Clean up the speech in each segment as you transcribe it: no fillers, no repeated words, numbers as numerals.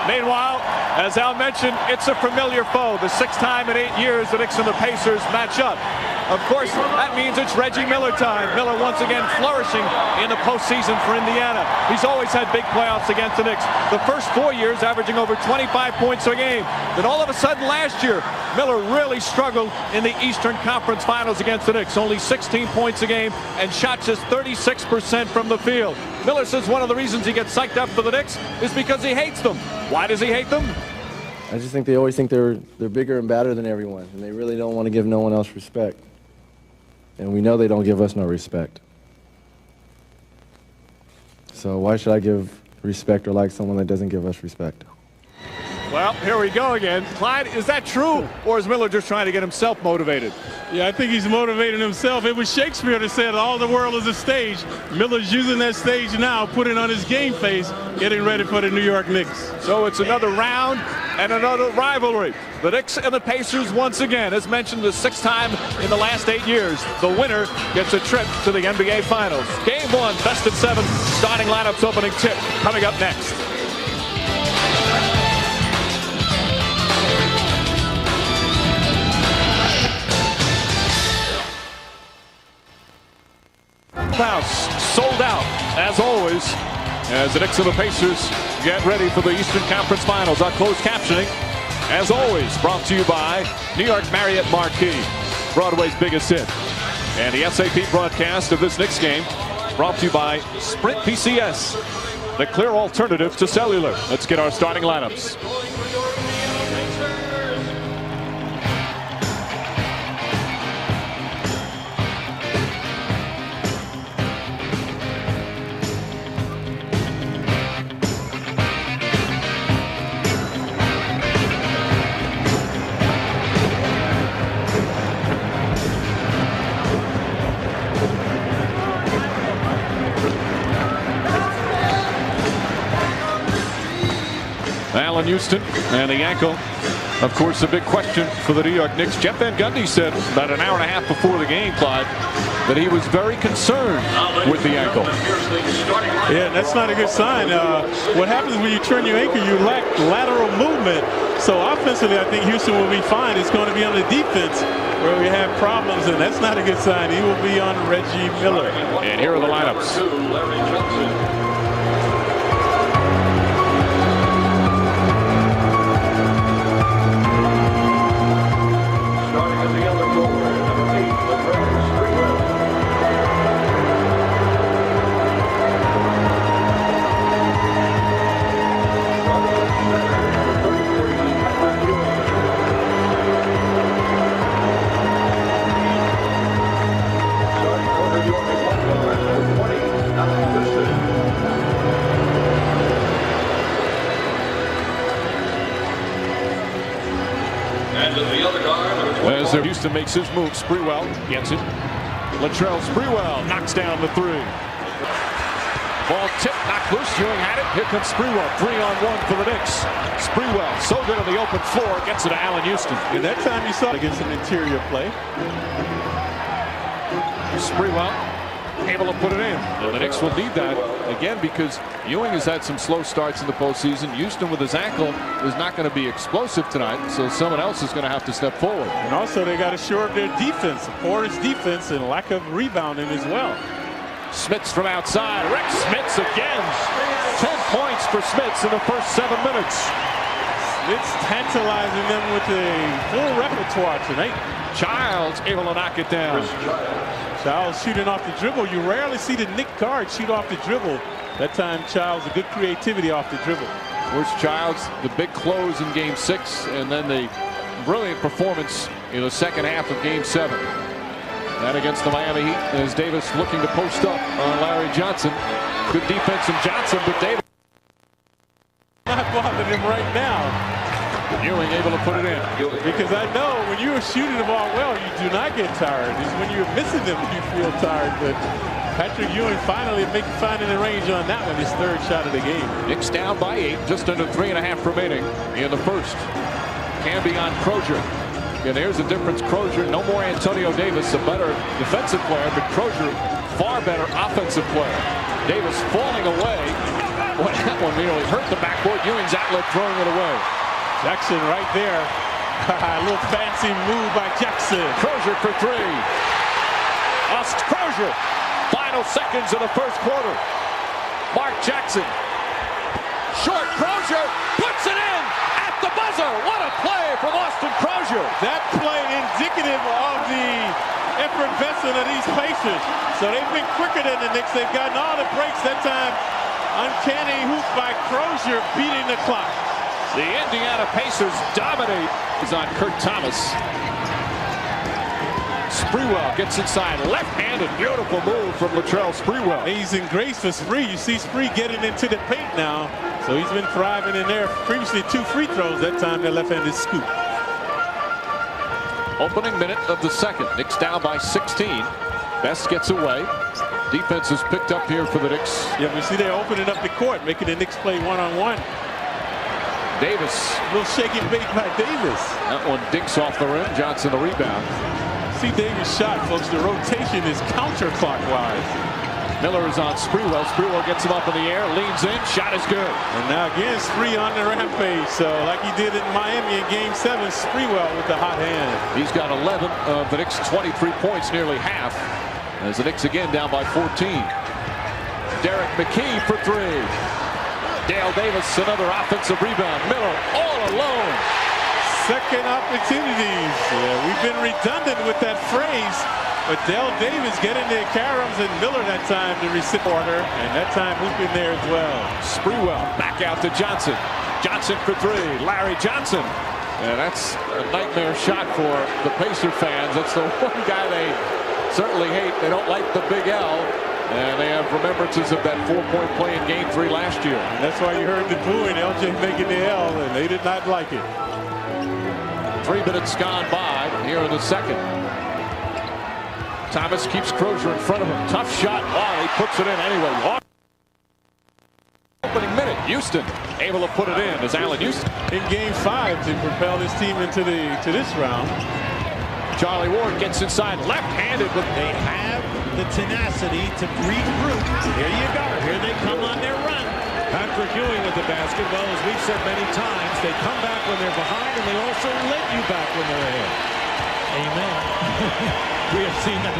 Meanwhile, as Al mentioned, it's a familiar foe. The sixth time in 8 years the Knicks and the Pacers match up. Of course, that means it's Reggie Miller time. Miller once again flourishing in the postseason for Indiana. He's always had big playoffs against the Knicks. The first 4 years averaging over 25 points a game. Then all of a sudden last year, Miller really struggled in the Eastern Conference Finals against the Knicks. Only 16 points a game and shot just 36% from the field. Miller says one of the reasons he gets psyched up for the Knicks is because he hates them. Why does he hate them? I just think they always think they're bigger and badder than everyone, and they really don't want to give no one else respect. And we know they don't give us no respect. So why should I give respect or like someone that doesn't give us respect? Well, here we go again. Clyde, is that true, or is Miller just trying to get himself motivated? Yeah, I think he's motivating himself. It was Shakespeare that said all the world is a stage. Miller's using that stage now, putting on his game face, getting ready for the New York Knicks. So it's another round and another rivalry. The Knicks and the Pacers once again, as mentioned, the sixth time in the last 8 years. The winner gets a trip to the NBA Finals. Game 1, best of 7, starting lineups opening tip coming up next. House sold out as always as the Knicks and the Pacers get ready for the Eastern Conference Finals. Our closed captioning, as always, brought to you by New York Marriott Marquis, Broadway's biggest hit. And the SAP broadcast of this Knicks game brought to you by Sprint PCS, the clear alternative to cellular. Let's get our starting lineups. Allen Houston and the ankle. Of course, a big question for the New York Knicks. Jeff Van Gundy said about an hour and a half before the game, Clyde, that he was very concerned with the ankle. Yeah, that's not a good sign. What happens when you turn your ankle, you lack lateral movement. So offensively, I think Houston will be fine. It's going to be on the defense where we have problems, and that's not a good sign. He will be on Reggie Miller. And here are the lineups. As Houston makes his move, Sprewell gets it. Latrell Sprewell knocks down the three. Ball tip, knocked loose. Ewing had it. Here comes Sprewell. 3-on-1 for the Knicks. Sprewell, so good on the open floor, gets it to Allen Houston. And that time you saw against an interior play. Sprewell able to put it in. And the Knicks will need that again because Ewing has had some slow starts in the postseason. Houston with his ankle is not going to be explosive tonight, so someone else is going to have to step forward. And also they got to shore up their defense, porous defense, and lack of rebounding as well. Smits from outside. Rick Smits again. 10 points for Smits in the first 7 minutes. Smits tantalizing them with a full repertoire tonight. Childs able to knock it down. Childs shooting off the dribble. You rarely see the Knick guard shoot off the dribble. That time Childs, a good creativity off the dribble. Of course, Childs, the big close in Game 6, and then the brilliant performance in the second half of Game 7. That against the Miami Heat as Davis looking to post up on Larry Johnson. Good defense from Johnson, but Davis not bothering him right now. Ewing able to put it in. Because I know when you are shooting the ball well, you do not get tired. It's when you're missing them you feel tired. But Patrick Ewing finally finding the range on that one, his third shot of the game. Knicks down by 8, just under 3.5 remaining in the first. Camby on Crozier. And there's the difference. Crozier, no more Antonio Davis, a better defensive player, but Crozier, far better offensive player. Davis falling away. Boy, that one nearly hurt the backboard. Ewing's outlet throwing it away. Jackson right there. A little fancy move by Jackson. Crozier for three. Crozier. Final seconds of the first quarter. Mark Jackson. Short. Crozier puts it in at the buzzer. What a play from Austin Crozier. That play indicative of the effervescence of these Pacers. So they've been quicker than the Knicks. They've gotten all the breaks that time. Uncanny hoop by Crozier beating the clock. The Indiana Pacers dominate. Is on Kurt Thomas. Sprewell gets inside, left-handed, beautiful move from Latrell Sprewell. Amazing grace for Spree. You see Spree getting into the paint now, so he's been thriving in there. Previously 2 free throws, that time the left-handed scoop. Opening minute of the second. Knicks down by 16. Best gets away. Defense is picked up here for the Knicks. Yeah, we see they're opening up the court, making the Knicks play one-on-one. Davis. A little shake and bake by Davis. That one dinks off the rim. Johnson the rebound. See Davis shot, folks. The rotation is counterclockwise. Miller is on Sprewell. Sprewell gets him up in the air, leans in, shot is good. And now again, Spree on the rampage. So like he did in Miami in Game 7, Sprewell with the hot hand. He's got 11 of the Knicks' 23 points, nearly half. As the Knicks again down by 14. Derek McKee for three. Dale Davis, another offensive rebound. Miller all alone. Second opportunities. Yeah, we've been redundant with that phrase. But Dale Davis getting there, Karams and Miller that time to receive order. And that time hooping there as well. Sprewell back out to Johnson. Johnson for three. Larry Johnson. And that's a nightmare shot for the Pacer fans. That's the one guy they certainly hate. They don't like the big L. And they have remembrances of that 4-point play in Game 3 last year. And that's why you heard the booing, LJ making the L, and they did not like it. 3 minutes gone by here in the second. Thomas keeps Crozier in front of him. Tough shot. Oh, he puts it in anyway. Opening minute. Houston able to put it in as Allen Houston. In Game 5 to propel this team into this round. Charlie Ward gets inside left-handed, but they have the tenacity to regroup. Here you go. Here they come on their run. Patrick Ewing with the basket. Well, as we've said many times, they come back when they're behind, and they also let you back when they're ahead. Amen. We have seen that.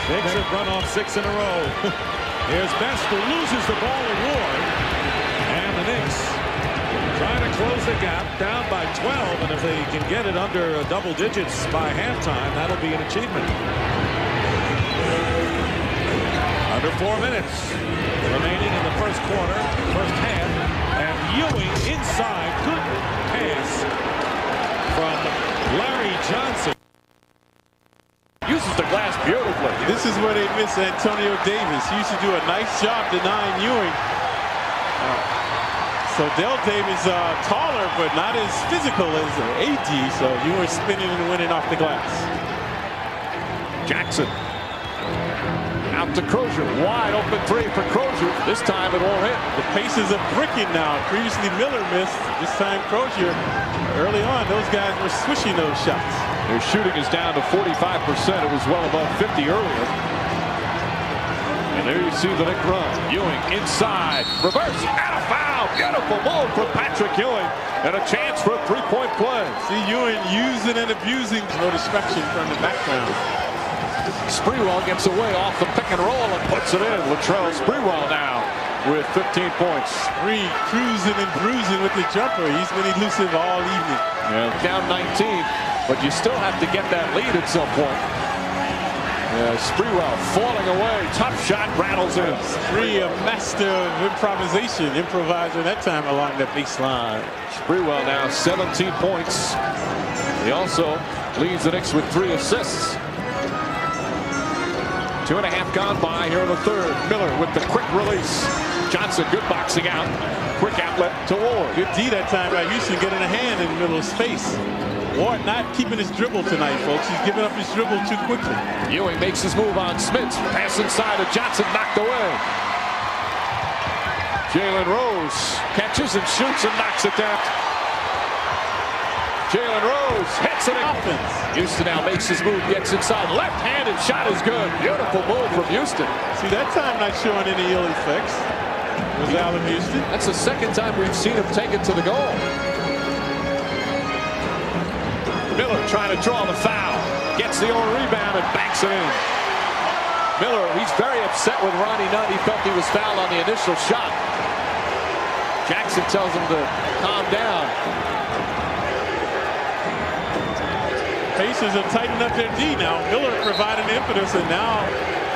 Knicks have run off 6 in a row. Here's Best, who loses the ball to Ward. And the Knicks trying to close the gap, down by 12, and if they can get it under double digits by halftime, that'll be an achievement. Under 4 minutes remaining in the first quarter, first half, and Ewing inside, good pass from Larry Johnson. Uses the glass beautifully. This is where they miss Antonio Davis. He used to do a nice job denying Ewing. So Dale Davis taller, but not as physical as AD. So Ewing spinning and winning off the glass. Jackson out to Crozier. Wide open three for Crozier. This time it won't hit. The Pacers are bricking now. Previously Miller missed. This time Crozier. Early on, those guys were swishing those shots. Their shooting is down to 45%. It was well above 50 earlier. And there you see the Knicks run. Ewing inside. Reverse. And a foul. Beautiful move from Patrick Ewing. And a chance for a 3-point play. See Ewing using and abusing. No distraction from the background. Sprewell gets away off the pick and roll and puts it in. Latrell Sprewell now with 15 points. Spree cruising and bruising with the jumper. He's been elusive all evening. Yeah, down 19, but you still have to get that lead at some point. Sprewell falling away. Tough shot, rattles in. Spree, a master of improvisation. Improviser that time along the baseline. Sprewell now 17 points. He also leads the Knicks with 3 assists. 2.5 gone by here in the third. Miller with the quick release. Johnson, good boxing out. Quick outlet to Ward. Good D that time by Houston, getting a hand in the middle of space. Ward not keeping his dribble tonight, folks. He's giving up his dribble too quickly. Ewing makes his move on Smits. Pass inside to Johnson, knocked away. Jalen Rose catches and shoots and knocks it down. Jalen Rose hits it. Offense. Houston now makes his move, gets inside. Left-handed shot is good. Beautiful move from Houston. See, that time not showing any ill effects. was Allen Houston. That's the second time we've seen him take it to the goal. Miller trying to draw the foul. Gets the old rebound and banks it in. Miller, he's very upset with Ronnie Nutt. He felt he was fouled on the initial shot. Jackson tells him to calm down. Pacers have tightened up their D now. Miller providing impetus, and now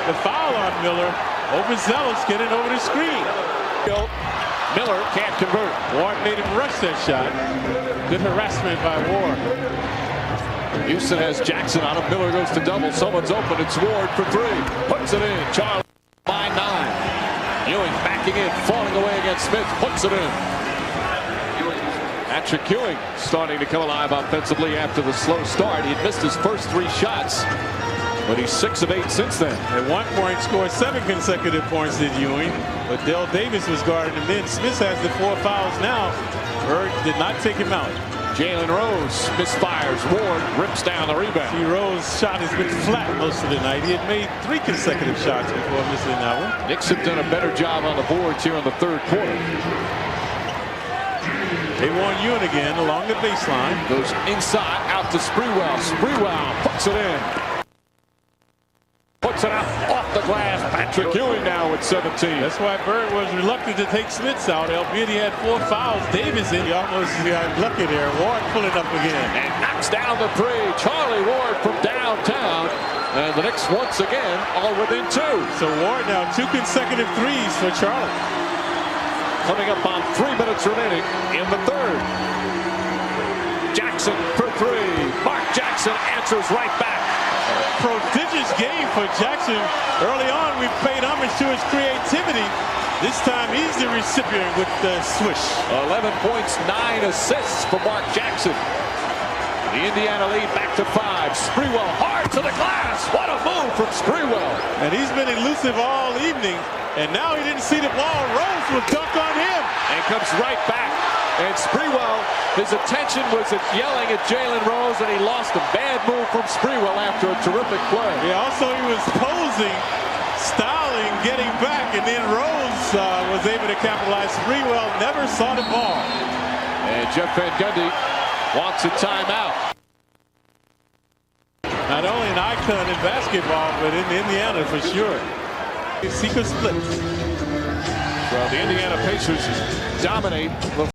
the foul on Miller. Overzealous getting over the screen. Miller can't convert. Ward made him rush that shot. Good harassment by Ward. Houston has Jackson on him. Miller goes to double. Someone's open. It's Ward for three. Puts it in. Charles by 9. Ewing backing in, falling away against Smith. Puts it in. Patrick Ewing starting to come alive offensively after the slow start. He had missed his first 3 shots, but he's 6 of 8 since then. At one point, scored 7 consecutive points, did Ewing, but Dale Davis was guarding him in. Smith has the 4 fouls now. Bird did not take him out. Jalen Rose misfires. Ward rips down the rebound. See, Rose's shot has been flat most of the night. He had made 3 consecutive shots before missing that one. Knicks have done a better job on the boards here in the third quarter. They want Ewing again along the baseline. Goes inside, out to Sprewell. Sprewell puts it in. Puts it out off the glass. Patrick Ewing now with 17. That's why Bird was reluctant to take Smiths out, albeit he had 4 fouls. Davis in, he almost got lucky there. Ward pulling up again. And knocks down the 3. Charlie Ward from downtown. And the Knicks once again all within 2. So Ward now 2 consecutive threes for Charlie. Coming up on 3 minutes remaining in the third. Jackson for 3. Mark Jackson answers right back. Prodigious game for Jackson. Early on, we paid homage to his creativity. This time, he's the recipient with the swish. 11 points, 9 assists for Mark Jackson. The Indiana lead back to 5. Sprewell hard to the glass. What a move from Sprewell. And he's been elusive all evening. And now he didn't see the ball. Rose will dunk on him. And comes right back. And Sprewell, his attention was at yelling at Jalen Rose, and he lost a bad move from Sprewell after a terrific play. Yeah, also he was posing, styling, getting back, and then Rose was able to capitalize. Sprewell never saw the ball. And Jeff Van Gundy wants a timeout. Not only an icon in basketball, but in Indiana for sure. Secret split. Well, the Indiana Pacers dominate the